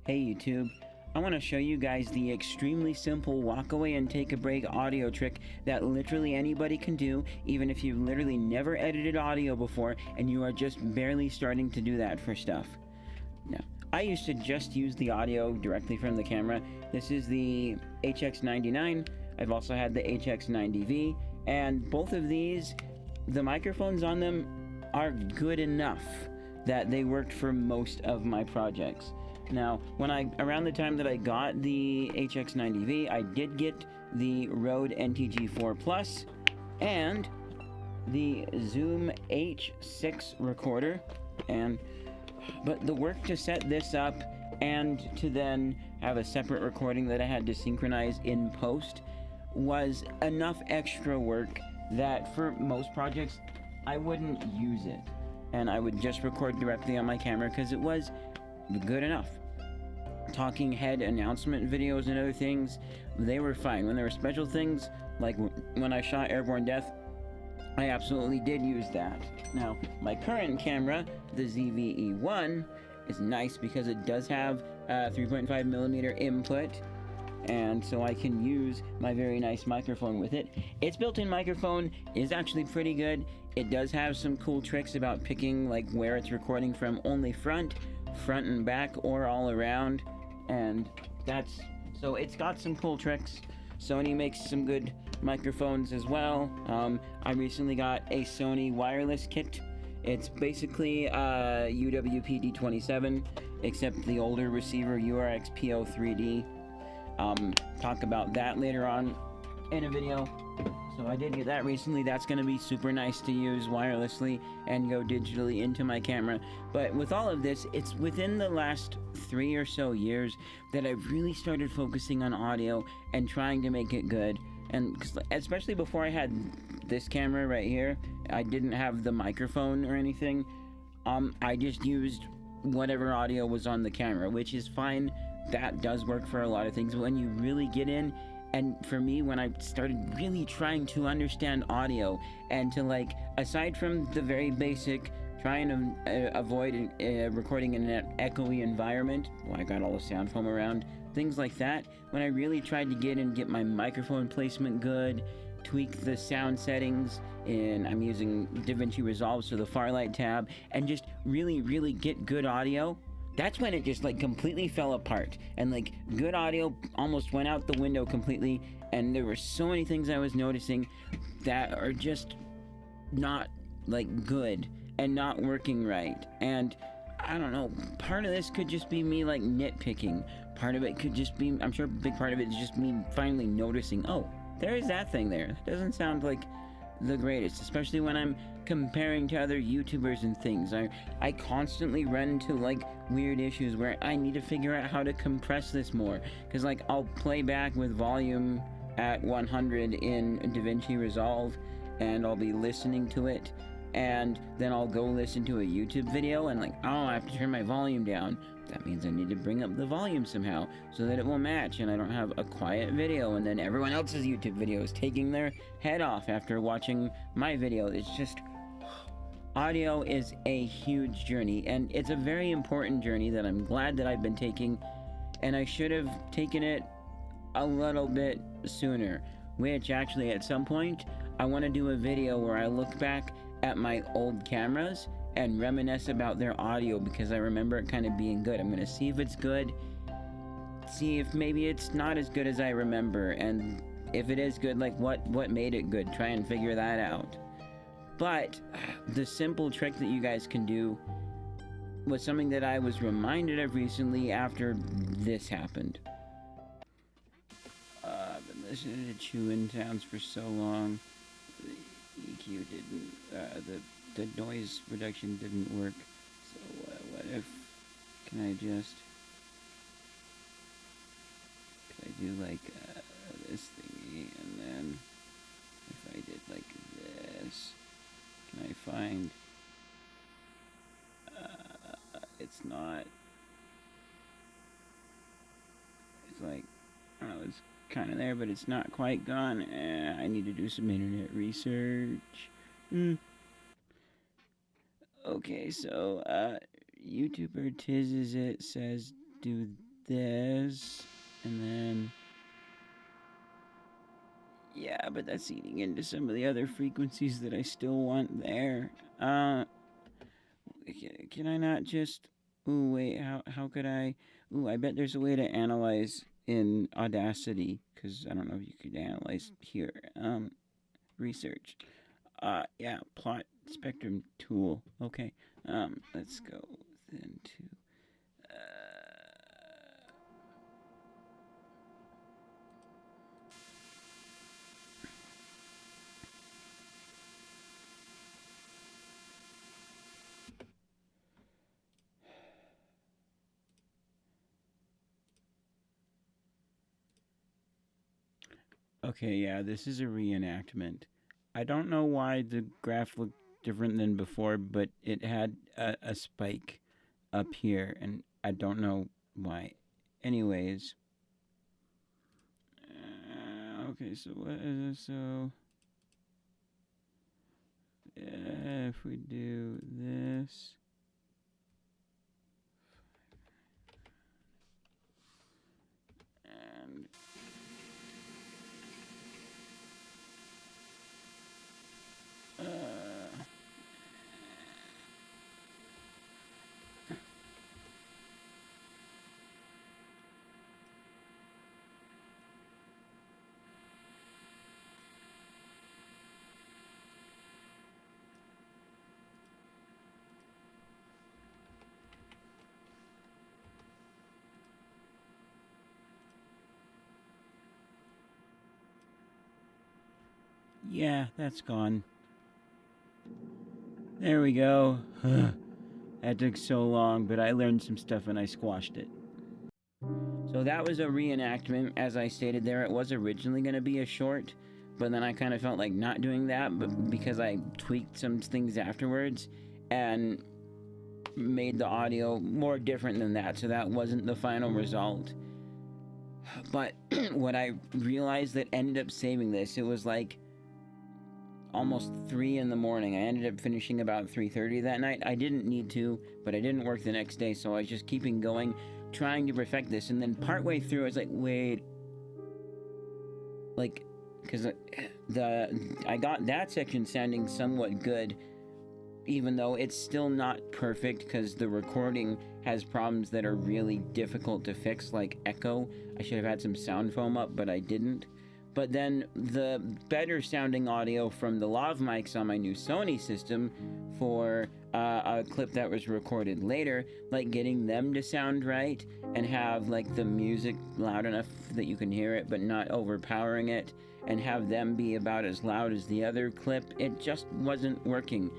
Hey YouTube, I want to show you guys the extremely simple walk away and take a break audio trick that literally anybody can do, even if you've literally never edited audio before and you are just barely starting to do that for stuff. Now, I used to just use the audio directly from the camera. This is the HX99. I've also had the HX90V, and both of these, the microphones on them are good enough that they worked for most of my projects. Now, around the time that I got the HX90V, I did get the Rode NTG4 Plus and the Zoom H6 recorder, but the work to set this up and to then have a separate recording that I had to synchronize in post was enough extra work that for most projects I wouldn't use it, and I would just record directly on my camera because it was good enough. Talking head announcement videos and other things, they were fine. When there were special things, like when I shot Airborne Death, I absolutely did use that. Now, my current camera, the ZVE1, is nice because it does have a 3.5mm input, and so I can use my very nice microphone with it. Its built-in microphone is actually pretty good. It does have some cool tricks about picking like where it's recording from, only front and back, or all around, and so it's got some cool tricks. Sony makes some good microphones as well. I recently got a Sony wireless kit. It's basically UWP-D27, except the older receiver URX-PO3D. Talk about that later on in a video. So I did get that recently. That's going to be super nice to use wirelessly and go digitally into my camera. But with all of this, it's within the last 3 or so years that I've really started focusing on audio and trying to make it good. And especially before I had this camera right here, I didn't have the microphone or anything. I just used whatever audio was on the camera, which is fine. That does work for a lot of things. But when you really get in, and for me, when I started really trying to understand audio and to aside from the very basic, trying to avoid recording in an echoey environment, I got all the sound foam around, things like that, when I really tried to get my microphone placement good, tweak the sound settings, and I'm using Davinci Resolve, so the Farlight tab, and just really get good audio, that's when it just completely fell apart, and good audio almost went out the window completely, and there were so many things I was noticing that are just not good and not working right. And I don't know, part of this could just be me nitpicking, part of it could just be, I'm sure a big part of it is just me finally noticing, oh, there is that thing there. That doesn't sound like the greatest, especially when I'm comparing to other YouTubers and things. I constantly run into weird issues where I need to figure out how to compress this more, because I'll play back with volume at 100 in Davinci Resolve, and I'll be listening to it, and then I'll go listen to a YouTube video and oh, I have to turn my volume down. That means I need to bring up the volume somehow so that it will match and I don't have a quiet video, and then everyone else's YouTube video is taking their head off after watching my video. It's just, audio is a huge journey, and it's a very important journey that I'm glad that I've been taking, and I should have taken it a little bit sooner, which actually at some point I want to do a video where I look back at my old cameras and reminisce about their audio, because I remember it kind of being good. I'm going to see if it's good, see if maybe it's not as good as I remember, and if it is good, what made it good, try and figure that out. But the simple trick that you guys can do was something that I was reminded of recently after this happened. I've been listening to chewing sounds for so long. The EQ didn't, the noise reduction didn't work. So what if, can I do this thingy, and then if I did this, can I find, it's not, it's I don't know, it's kind of there, but it's not quite gone. I need to do some internet research. Okay, so YouTuber Tiz Is It says do this, and then yeah, but that's eating into some of the other frequencies that I still want there. Can I not just? Ooh, wait. How could I? Ooh, I bet there's a way to analyze in Audacity, because I don't know if you could analyze here. Research. Yeah, plot spectrum tool. Okay. Let's go then to. Okay, yeah, this is a reenactment. I don't know why the graph looked different than before, but it had a spike up here, and I don't know why. Anyways, okay, so what is this? So, if we do this. And yeah, that's gone. There we go. That took so long, but I learned some stuff and I squashed it. So that was a reenactment. As I stated there, it was originally going to be a short, but then I kind of felt like not doing that, but because I tweaked some things afterwards and made the audio more different than that, so that wasn't the final result. But what I realized that ended up saving this, it was like almost 3 in the morning. I ended up finishing about 3:30 that night. I didn't need to, but I didn't work the next day, so I was just keeping going, trying to perfect this. And then partway through, I was like, wait, like, because I got that section sounding somewhat good, even though it's still not perfect because the recording has problems that are really difficult to fix, like echo. I should have had some sound foam up, but I didn't. But then the better sounding audio from the lav mics on my new Sony system for a clip that was recorded later, like getting them to sound right and have like the music loud enough that you can hear it but not overpowering it, and have them be about as loud as the other clip, it just wasn't working.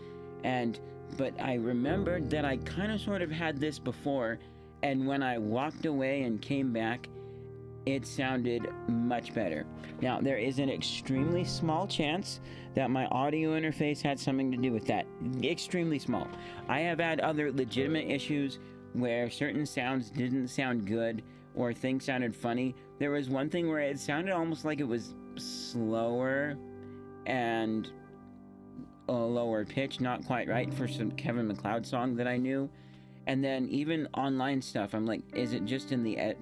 But I remembered that I kind of sort of had this before, and when I walked away and came back, it sounded much better. Now, there is an extremely small chance that my audio interface had something to do with that. Extremely small. I have had other legitimate issues where certain sounds didn't sound good or things sounded funny. There was one thing where it sounded almost like it was slower and a lower pitch, not quite right for some Kevin MacLeod song that I knew. And then even online stuff, I'm like, is it just in the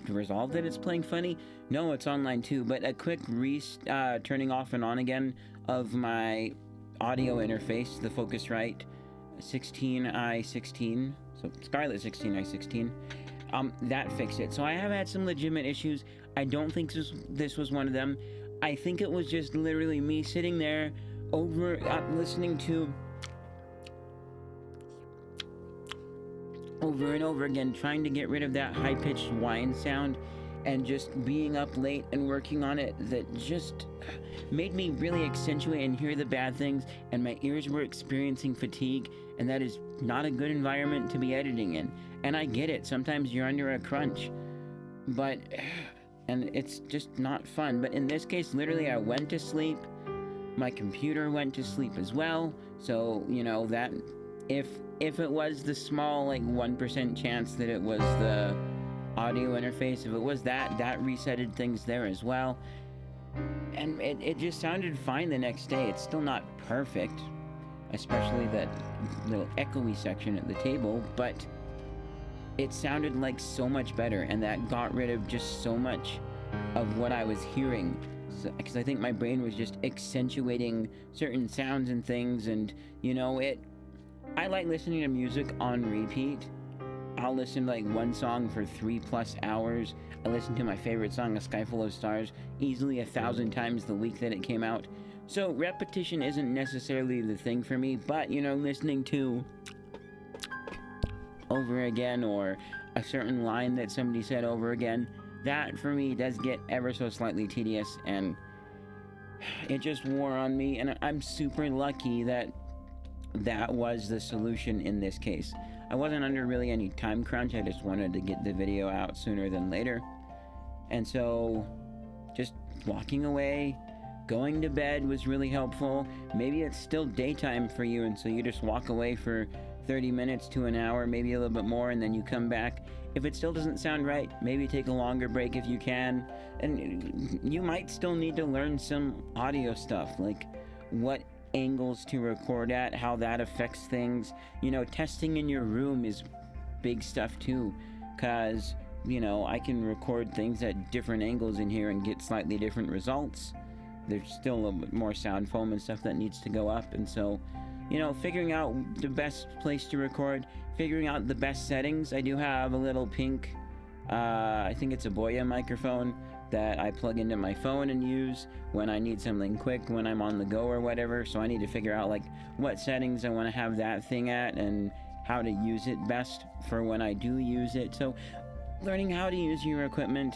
Resolve that it's playing funny? No, it's online too. But a quick turning off and on again of my audio interface, the Focusrite 16i16, so Scarlett 16i16, that fixed it. So I have had some legitimate issues. I don't think this was one of them. I think it was just literally me sitting there listening to over and over again, trying to get rid of that high-pitched whine sound, and just being up late and working on it, that just made me really accentuate and hear the bad things, and my ears were experiencing fatigue, and that is not a good environment to be editing in. And I get it, sometimes you're under a crunch, and it's just not fun. But in this case, literally, I went to sleep, my computer went to sleep as well, so, you know, that if it was the small, like, 1% chance that it was the audio interface, if it was that resetted things there as well. And it just sounded fine the next day. It's still not perfect, especially that little echoey section at the table, but it sounded like so much better, and that got rid of just so much of what I was hearing. Because I think my brain was just accentuating certain sounds and things, and I like listening to music on repeat. I'll listen to like one song for 3+ hours. I listen to my favorite song, A Sky Full of Stars, easily 1,000 times the week that it came out. So repetition isn't necessarily the thing for me, but listening to over again, or a certain line that somebody said over again, that for me does get ever so slightly tedious, and it just wore on me. And I'm super lucky that that was the solution in this case. I wasn't under really any time crunch. I just wanted to get the video out sooner than later. And so just walking away, going to bed was really helpful. Maybe it's still daytime for you, and so you just walk away for 30 minutes to an hour, maybe a little bit more, and then you come back. If it still doesn't sound right, maybe take a longer break if you can. And you might still need to learn some audio stuff, like what angles to record at, how that affects things. Testing in your room is big stuff too, because I can record things at different angles in here and get slightly different results. There's still a little bit more sound foam and stuff that needs to go up, and so figuring out the best place to record, figuring out the best settings. I do have a little pink I think it's a Boya microphone that I plug into my phone and use when I need something quick, when I'm on the go or whatever. So I need to figure out like what settings I want to have that thing at and how to use it best for when I do use it. So learning how to use your equipment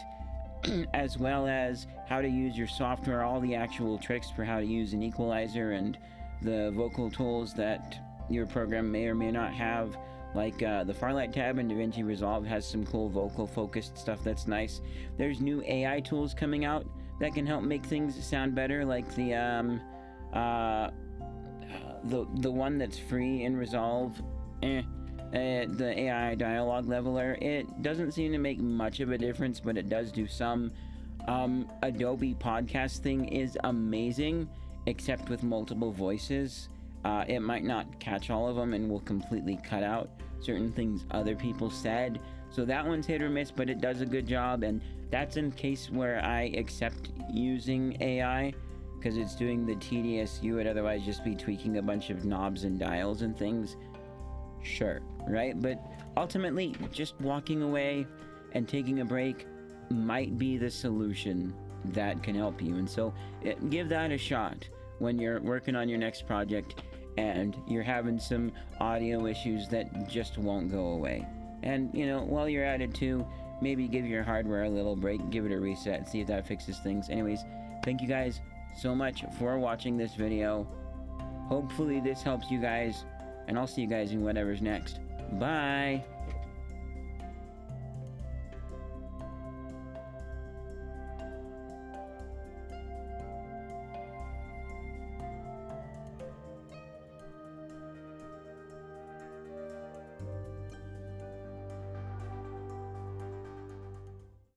as well as how to use your software, all the actual tricks for how to use an equalizer and the vocal tools that your program may or may not have. Like the Farlight tab in Davinci Resolve has some cool vocal focused stuff that's nice. There's new AI tools coming out that can help make things sound better, like the one that's free in Resolve, the AI dialogue leveler. It doesn't seem to make much of a difference, but it does do some. Adobe podcasting is amazing, except with multiple voices. It might not catch all of them and will completely cut out certain things other people said. So that one's hit or miss, but it does a good job. And that's in case where I accept using AI, because it's doing the tedious, you would otherwise just be tweaking a bunch of knobs and dials and things. Sure, right? But ultimately, just walking away and taking a break might be the solution that can help you. And so give that a shot when you're working on your next project and you're having some audio issues that just won't go away. And while you're at it too, maybe give your hardware a little break, give it a reset, see if that fixes things. Anyways, thank you guys so much for watching this video. Hopefully this helps you guys, and I'll see you guys in whatever's next. Bye!